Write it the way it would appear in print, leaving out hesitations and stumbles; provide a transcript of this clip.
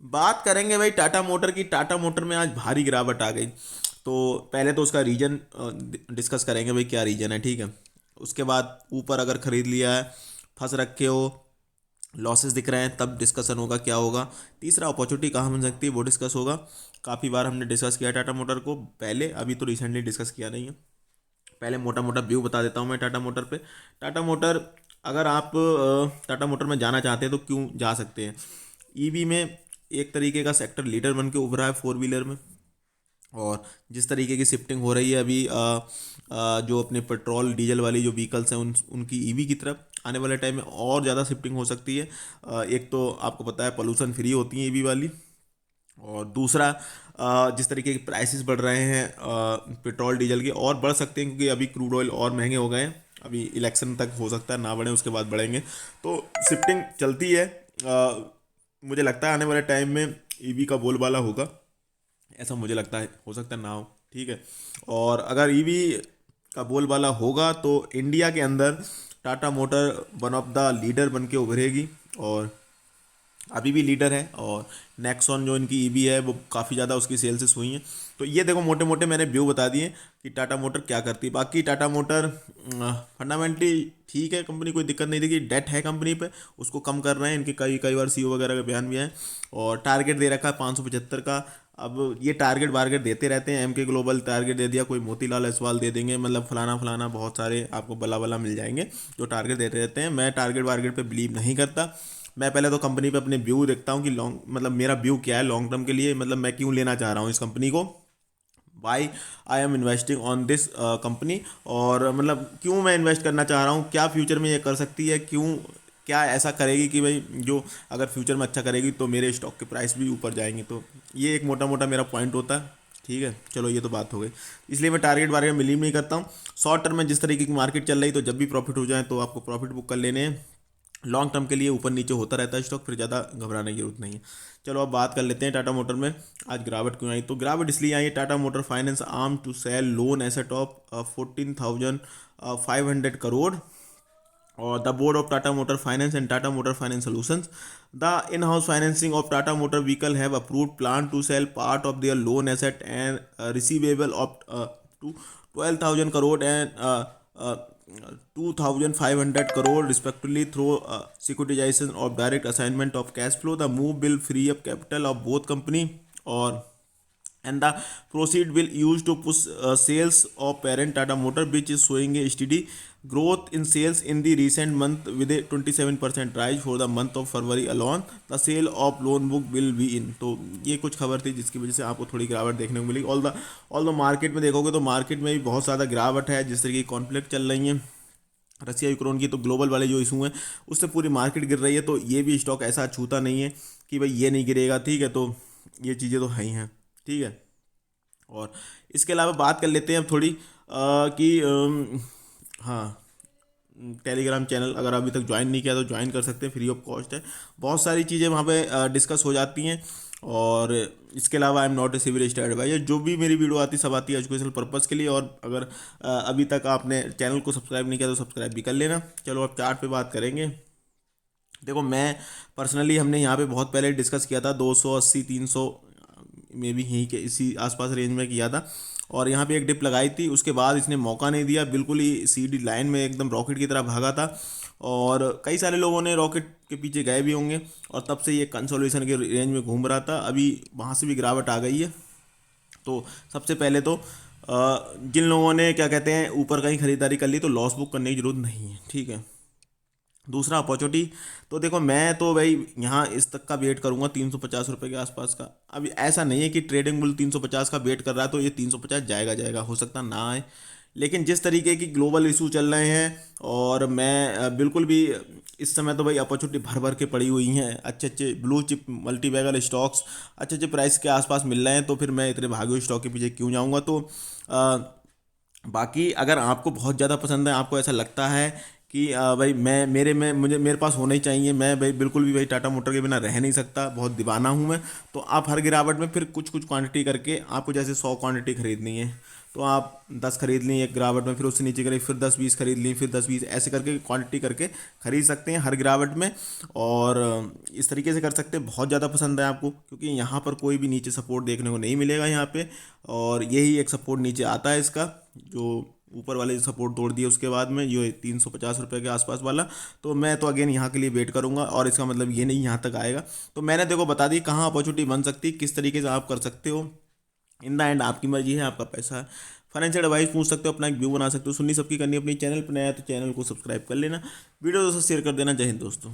बात करेंगे भाई टाटा मोटर की। टाटा मोटर में आज भारी गिरावट आ गई। तो पहले तो उसका रीजन डिस्कस करेंगे भाई, क्या रीजन है, ठीक है। उसके बाद ऊपर अगर खरीद लिया है, फंस रखे हो, लॉसेस दिख रहे हैं, तब डिस्कशन होगा क्या होगा। तीसरा अपॉर्चुनिटी कहाँ बन सकती है वो डिस्कस होगा। काफ़ी बार हमने डिस्कस किया टाटा मोटर को पहले, अभी तो रिसेंटली डिस्कस किया नहीं है। पहले मोटा मोटा व्यू बता देता हूँ मैं टाटा मोटर पे। टाटा मोटर, अगर आप टाटा मोटर में जाना चाहते हैं तो क्यों जा सकते हैं। ईवी में एक तरीके का सेक्टर लीडर बन के उभरा है फोर व्हीलर में। और जिस तरीके की शिफ्टिंग हो रही है अभी जो अपने पेट्रोल डीजल वाली जो व्हीकल्स हैं उनकी ईवी की तरफ आने वाले टाइम में और ज़्यादा शिफ्टिंग हो सकती है। एक तो आपको पता है पोल्यूशन फ्री होती है ईवी वाली। और दूसरा जिस तरीके के प्राइसेस बढ़ रहे हैं पेट्रोल डीजल के, और बढ़ सकते हैं क्योंकि अभी क्रूड ऑयल और महंगे हो गए हैं। अभी इलेक्शन तक हो सकता है ना बढ़े, उसके बाद बढ़ेंगे। तो शिफ्टिंग चलती है। मुझे लगता है आने वाले टाइम में ईवी का बोलबाला होगा, ऐसा मुझे लगता है। हो सकता है ना हो, ठीक है। और अगर ईवी का बोलबाला होगा तो इंडिया के अंदर Tata motor one of the leader बन के उभरेगी। और अभी भी लीडर है। और नेक्सॉन जो इनकी ईवी है वो काफ़ी ज़्यादा उसकी सेल्स हुई हैं। तो ये देखो मोटे मोटे मैंने व्यू बता दिए कि टाटा मोटर क्या करती है। बाकी टाटा मोटर फंडामेंटली ठीक है, कंपनी कोई दिक्कत नहीं देखी। डेट है कंपनी पे, उसको कम कर रहे हैं। इनके कई कई बार सीईओ वगैरह का बयान भी है। और टारगेट दे रखा है 575 का। अब ये टारगेट वारगेट देते रहते हैं। एमके ग्लोबल टारगेट दे दिया, कोई मोतीलाल असवाल दे देंगे, मतलब फलाना फलाना बहुत सारे आपको बला बला मिल जाएंगे जो टारगेट देते रहते हैं। मैं टारगेट वारगेट पे बिलीव नहीं करता। मैं पहले तो कंपनी पे अपने व्यू देखता हूँ कि लॉन्ग, मतलब मेरा व्यू क्या है लॉन्ग टर्म के लिए, मतलब मैं क्यों लेना चाह रहा हूँ इस कंपनी को, why I am investing on this company. और मतलब क्यों मैं इन्वेस्ट करना चाह रहा हूँ, क्या फ्यूचर में ये कर सकती है, क्यों क्या ऐसा करेगी कि भाई जो अगर फ्यूचर में अच्छा करेगी तो मेरे स्टॉक के प्राइस भी ऊपर जाएंगे। तो ये एक मोटा मोटा मेरा पॉइंट होता है, ठीक है। चलो ये तो बात हो गई। इसलिए मैं टारगेट वारगेट में बिलीव नहीं करता हूँ। शॉर्ट टर्म में जिस तरीके की मार्केट चल रही तो जब भी प्रॉफिट हो जाए तो आपको प्रॉफिट बुक कर लेने हैं। लॉन्ग टर्म के लिए ऊपर नीचे होता रहता है स्टॉक, फिर ज़्यादा घबराने की जरूरत नहीं है। चलो अब बात कर लेते हैं टाटा मोटर में आज गिरावट क्यों आई। तो गिरावट इसलिए आई है, Tata motor finance arm to sell loan asset of 14,500 crore. और the board of Tata motor finance and Tata motor finance solutions, the in house financing of Tata motor vehicle have approved plan to sell part of their loan asset and receivable of to 12,000 crore and 2,500 crore respectively through securitization of direct assignment of cash flow. The move will free up capital of both company, or and the proceed will use to push sales of parent Tata Motor, which is showing a steady growth in sales in the recent month with a 27% rise for the month of February alone. The sale of loan book will be in. तो ये कुछ खबर थी जिसकी वजह से आपको थोड़ी गिरावट देखने को मिली। ऑल द मार्केट में देखोगे तो मार्केट में भी बहुत ज़्यादा गिरावट है। जिस तरीके की कॉन्फ्लिक्ट चल रही है रसिया यूक्रेन की, तो ग्लोबल वाले जो इशू हैं उससे पूरी मार्केट गिर रही है। तो ये भी स्टॉक ऐसा छूता नहीं है कि भाई ये नहीं गिरेगा, ठीक है। तो ये चीज़ें तो है ही हैं, ठीक है। और इसके अलावा बात कर लेते हैं अब थोड़ी कि हाँ, टेलीग्राम चैनल अगर अभी तक ज्वाइन नहीं किया तो ज्वाइन कर सकते हैं, फ्री ऑफ कॉस्ट है। बहुत सारी चीज़ें वहाँ पे डिस्कस हो जाती हैं। और इसके अलावा I am not a civil state adviser. जो भी मेरी वीडियो आती सब आती है एजुकेशनल पर्पज़ के लिए। और अगर अभी तक आपने चैनल को सब्सक्राइब नहीं किया तो सब्सक्राइब भी कर लेना। चलो अब चार्ट पे बात करेंगे। देखो मैं पर्सनली, हमने यहाँ पे बहुत पहले डिस्कस किया था 280 300 में भी यहीं के इसी आसपास रेंज में किया था। और यहाँ पे एक डिप लगाई थी, उसके बाद इसने मौका नहीं दिया, बिल्कुल ही सीधी लाइन में एकदम रॉकेट की तरह भागा था। और कई सारे लोगों ने रॉकेट के पीछे गए भी होंगे। और तब से ये कंसोलिडेशन के रेंज में घूम रहा था। अभी वहाँ से भी गिरावट आ गई है। तो सबसे पहले तो जिन लोगों ने क्या कहते हैं ऊपर कहीं खरीदारी कर ली तो लॉस बुक करने की जरूरत नहीं है, ठीक है। दूसरा अपॉर्चुनिटी, तो देखो मैं तो भाई यहाँ इस तक का वेट करूँगा 350 रुपये के आसपास का। अभी ऐसा नहीं है कि ट्रेडिंग बुल 350 का वेट कर रहा है तो ये 350 जाएगा जाएगा, हो सकता ना आए। लेकिन जिस तरीके की ग्लोबल इशू चल रहे हैं, और मैं बिल्कुल भी इस समय तो भाई अपॉर्चुनिटी भर भर के पड़ी हुई हैं। अच्छे अच्छे blue chip multi bagger stocks अच्छे अच्छे प्राइस के आसपास मिल रहे हैं, तो फिर मैं इतने भागे हुए स्टॉक के पीछे क्यों जाऊँगा। तो अ, बाकी अगर आपको बहुत ज़्यादा पसंद है, आपको ऐसा लगता है कि भाई मैं मेरे में मुझे मेरे पास होना ही चाहिए, मैं भाई बिल्कुल भी भाई टाटा मोटर के बिना रह नहीं सकता, बहुत दीवाना हूँ मैं। तो आप हर गिरावट में फिर कुछ कुछ क्वांटिटी करके, आपको जैसे 100 क्वांटिटी खरीदनी है तो आप 10 खरीद ली एक गिरावट में, फिर उससे नीचे करें, फिर 10-20 खरीद ली, फिर 10-20 ऐसे करके क्वांटिटी करके खरीद सकते हैं हर गिरावट में। और इस तरीके से कर सकते हैं। बहुत ज़्यादा पसंद है आपको, क्योंकि यहाँ पर कोई भी नीचे सपोर्ट देखने को नहीं मिलेगा यहाँ पे, और यही एक सपोर्ट नीचे आता है इसका, जो ऊपर वाले सपोर्ट तोड़ दिए उसके बाद में ये 350 रुपये के आसपास वाला। तो मैं तो अगेन यहाँ के लिए वेट करूँगा, और इसका मतलब ये नहीं यहाँ तक आएगा। तो मैंने देखो बता दी कहाँ अपॉर्चुनिटी बन सकती है, किस तरीके से आप कर सकते हो। इन द एंड आपकी मर्जी है, आपका पैसा है। फाइनेंशियल एडवाइस पूछ सकते हो, अपना एक व्यू बना सकते हो। सुननी सबकी करनी, अपनी चैनल पर नया है तो चैनल को सब्सक्राइब कर लेना, वीडियो दोस्तों शेयर कर देना। जय हिंद दोस्तों।